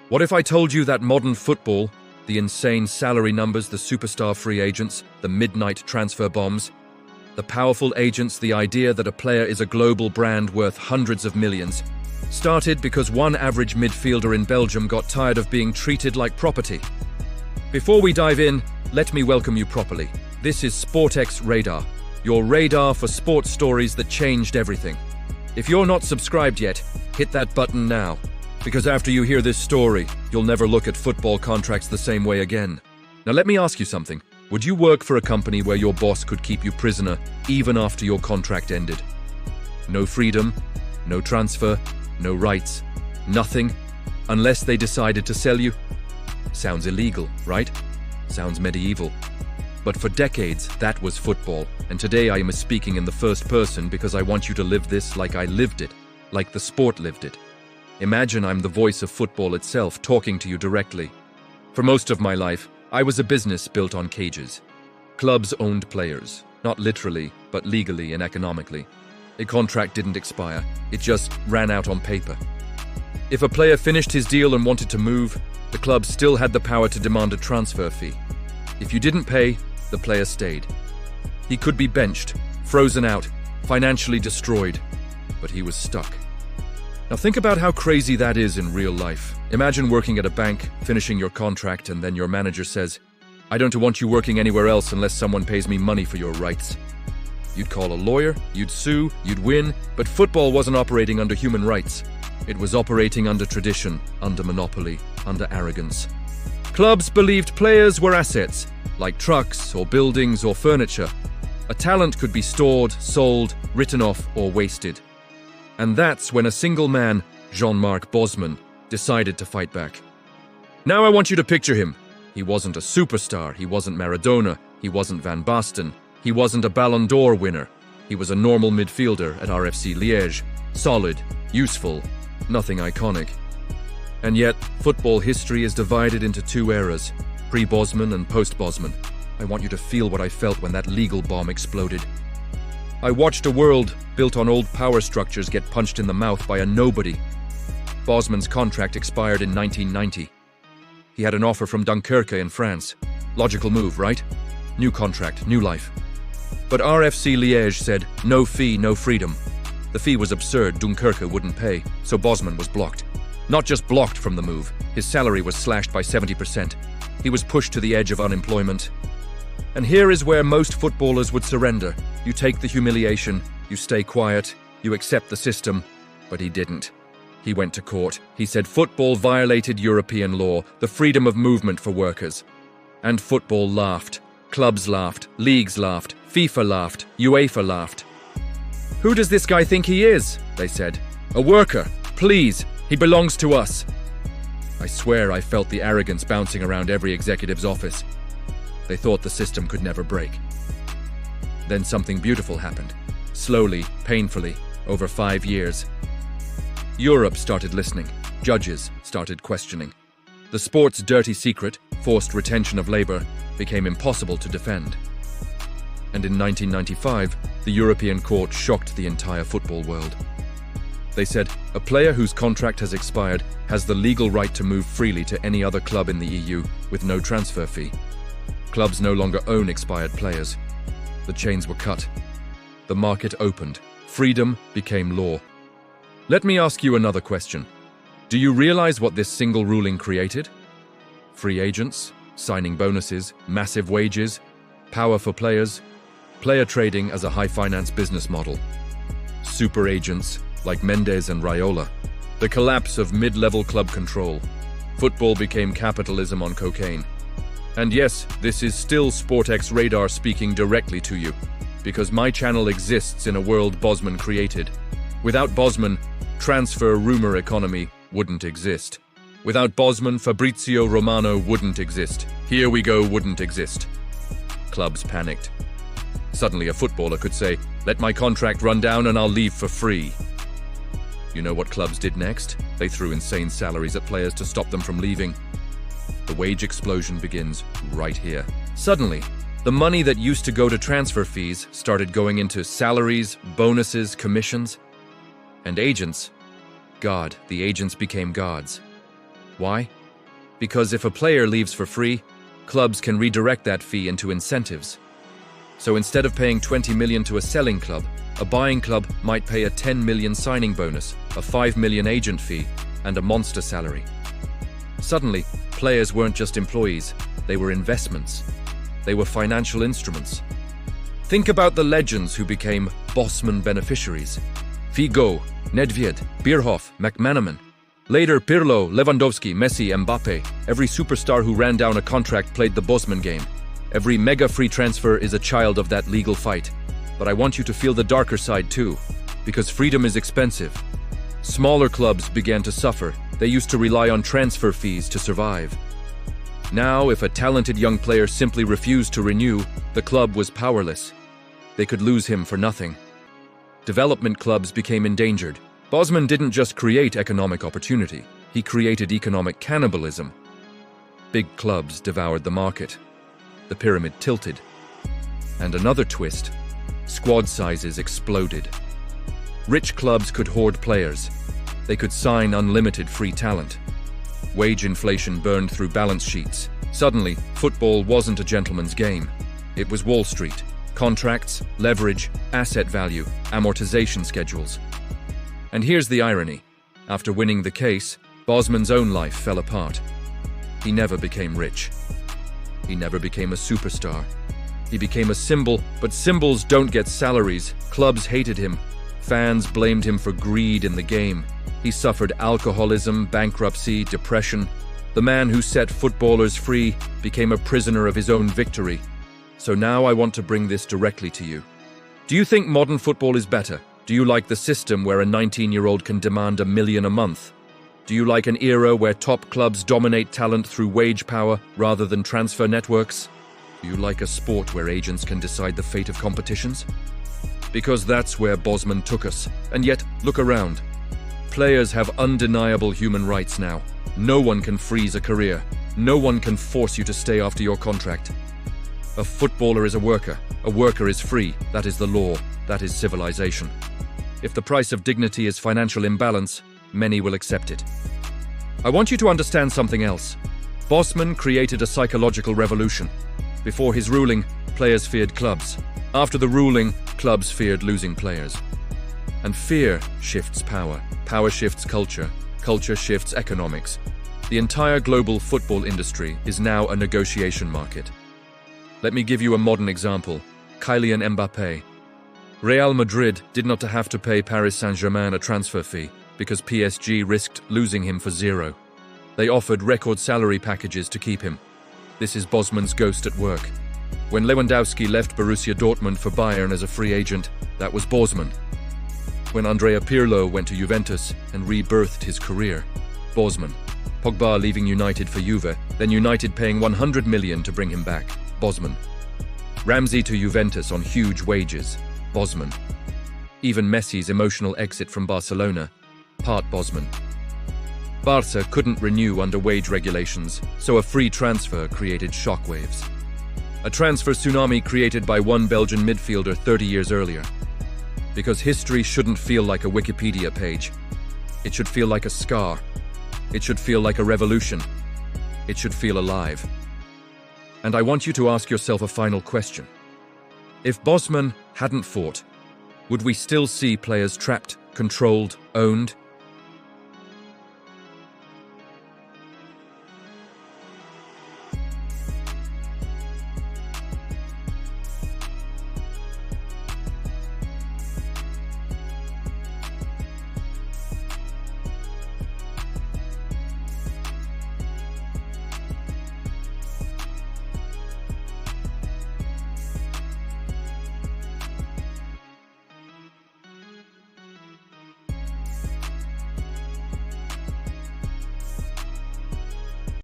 What if I told you that modern football, the insane salary numbers, the superstar free agents, the midnight transfer bombs, the powerful agents, the idea that a player is a global brand worth hundreds of millions, started because one average midfielder in Belgium got tired of being treated like property? Before we dive in, let me welcome you properly. This is Sportx Radar, your radar for sports stories that changed everything. If you're not subscribed yet, hit that button now, because after you hear this story, you'll never look at football contracts the same way again. Now let me ask you something. Would you work for a company where your boss could keep you prisoner even after your contract ended? No freedom, no transfer, no rights, nothing, unless they decided to sell you? Sounds illegal, right? Sounds medieval. But for decades, that was football, and today I am speaking in the first person because I want you to live this like I lived it, like the sport lived it. Imagine I'm the voice of football itself talking to you directly. For most of my life, I was a business built on cages. Clubs owned players, not literally, but legally and economically. A contract didn't expire, it just ran out on paper. If a player finished his deal and wanted to move, the club still had the power to demand a transfer fee. If you didn't pay, the player stayed. He could be benched, frozen out, financially destroyed, but he was stuck. Now think about how crazy that is in real life. Imagine working at a bank, finishing your contract, and then your manager says, "I don't want you working anywhere else unless someone pays me money for your rights." You'd call a lawyer, you'd sue, you'd win, but football wasn't operating under human rights. It was operating under tradition, under monopoly, under arrogance. Clubs believed players were assets, like trucks or buildings or furniture. A talent could be stored, sold, written off, or wasted. And that's when a single man, Jean-Marc Bosman, decided to fight back. Now I want you to picture him. He wasn't a superstar, he wasn't Maradona, he wasn't Van Basten, he wasn't a Ballon d'Or winner. He was a normal midfielder at RFC Liège, solid, useful, nothing iconic. And yet, football history is divided into two eras, pre-Bosman and post-Bosman. I want you to feel what I felt when that legal bomb exploded. I watched a world built on old power structures get punched in the mouth by a nobody. Bosman's contract expired in 1990. He had an offer from Dunkirk in France. Logical move, right? New contract, new life. But RFC Liège said, no fee, no freedom. The fee was absurd, Dunkirk wouldn't pay, so Bosman was blocked. Not just blocked from the move, his salary was slashed by 70%. He was pushed to the edge of unemployment. And here is where most footballers would surrender. You take the humiliation, you stay quiet, you accept the system, but he didn't. He went to court. He said football violated European law, the freedom of movement for workers. And football laughed. Clubs laughed, leagues laughed, FIFA laughed, UEFA laughed. Who does this guy think he is? They said. A worker, please, he belongs to us. I swear I felt the arrogance bouncing around every executive's office. They thought the system could never break. Then something beautiful happened. Slowly, painfully, over 5 years. Europe started listening. Judges started questioning. The sport's dirty secret, forced retention of labor, became impossible to defend. And in 1995, the European Court shocked the entire football world. They said, a player whose contract has expired has the legal right to move freely to any other club in the EU with no transfer fee. Clubs no longer own expired players. The chains were cut. The market opened. Freedom became law. Let me ask you another question. Do you realize what this single ruling created? Free agents, signing bonuses, massive wages, power for players, player trading as a high-finance business model, super agents like Mendes and Raiola, the collapse of mid-level club control. Football became capitalism on cocaine. And yes, this is still Sportx Radar speaking directly to you, because my channel exists in a world Bosman created. Without Bosman, transfer rumor economy wouldn't exist. Without Bosman, Fabrizio Romano wouldn't exist. Here we go wouldn't exist. Clubs panicked. Suddenly a footballer could say, let my contract run down and I'll leave for free. You know what clubs did next? They threw insane salaries at players to stop them from leaving. The wage explosion begins right here. Suddenly, the money that used to go to transfer fees started going into salaries, bonuses, commissions. And agents, the agents became gods. Why? Because if a player leaves for free, clubs can redirect that fee into incentives. So instead of paying 20 million to a selling club, a buying club might pay a 10 million signing bonus, a 5 million agent fee, and a monster salary. Suddenly, players weren't just employees, they were investments. They were financial instruments. Think about the legends who became Bosman beneficiaries. Figo, Nedved, Bierhoff, McManaman. Later, Pirlo, Lewandowski, Messi, Mbappé. Every superstar who ran down a contract played the Bosman game. Every mega free transfer is a child of that legal fight. But I want you to feel the darker side too, because freedom is expensive. Smaller clubs began to suffer. They used to rely on transfer fees to survive. Now, if a talented young player simply refused to renew, the club was powerless. They could lose him for nothing. Development clubs became endangered. Bosman didn't just create economic opportunity, he created economic cannibalism. Big clubs devoured the market. The pyramid tilted. And another twist, squad sizes exploded. Rich clubs could hoard players. They could sign unlimited free talent. Wage inflation burned through balance sheets. Suddenly, football wasn't a gentleman's game. It was Wall Street. Contracts, leverage, asset value, amortization schedules. And here's the irony. After winning the case, Bosman's own life fell apart. He never became rich. He never became a superstar. He became a symbol, but symbols don't get salaries. Clubs hated him. Fans blamed him for greed in the game. He suffered alcoholism, bankruptcy, depression. The man who set footballers free became a prisoner of his own victory. So now I want to bring this directly to you. Do you think modern football is better? Do you like the system where a 19-year-old can demand $1 million a month? Do you like an era where top clubs dominate talent through wage power rather than transfer networks? Do you like a sport where agents can decide the fate of competitions? Because that's where Bosman took us. And yet, look around. Players have undeniable human rights now. No one can freeze a career. No one can force you to stay after your contract. A footballer is a worker. A worker is free. That is the law. That is civilization. If the price of dignity is financial imbalance, many will accept it. I want you to understand something else. Bosman created a psychological revolution. Before his ruling, players feared clubs. After the ruling, clubs feared losing players. And fear shifts power. Power shifts culture. Culture shifts economics. The entire global football industry is now a negotiation market. Let me give you a modern example. Kylian Mbappé. Real Madrid did not have to pay Paris Saint-Germain a transfer fee because PSG risked losing him for zero. They offered record salary packages to keep him. This is Bosman's ghost at work. When Lewandowski left Borussia Dortmund for Bayern as a free agent, that was Bosman. When Andrea Pirlo went to Juventus and rebirthed his career, Bosman. Pogba leaving United for Juve, then United paying 100 million to bring him back, Bosman. Ramsey to Juventus on huge wages, Bosman. Even Messi's emotional exit from Barcelona, part Bosman. Barca couldn't renew under wage regulations, so a free transfer created shockwaves. A transfer tsunami created by one Belgian midfielder 30 years earlier. Because history shouldn't feel like a Wikipedia page. It should feel like a scar. It should feel like a revolution. It should feel alive. And I want you to ask yourself a final question. If Bosman hadn't fought, would we still see players trapped, controlled, owned?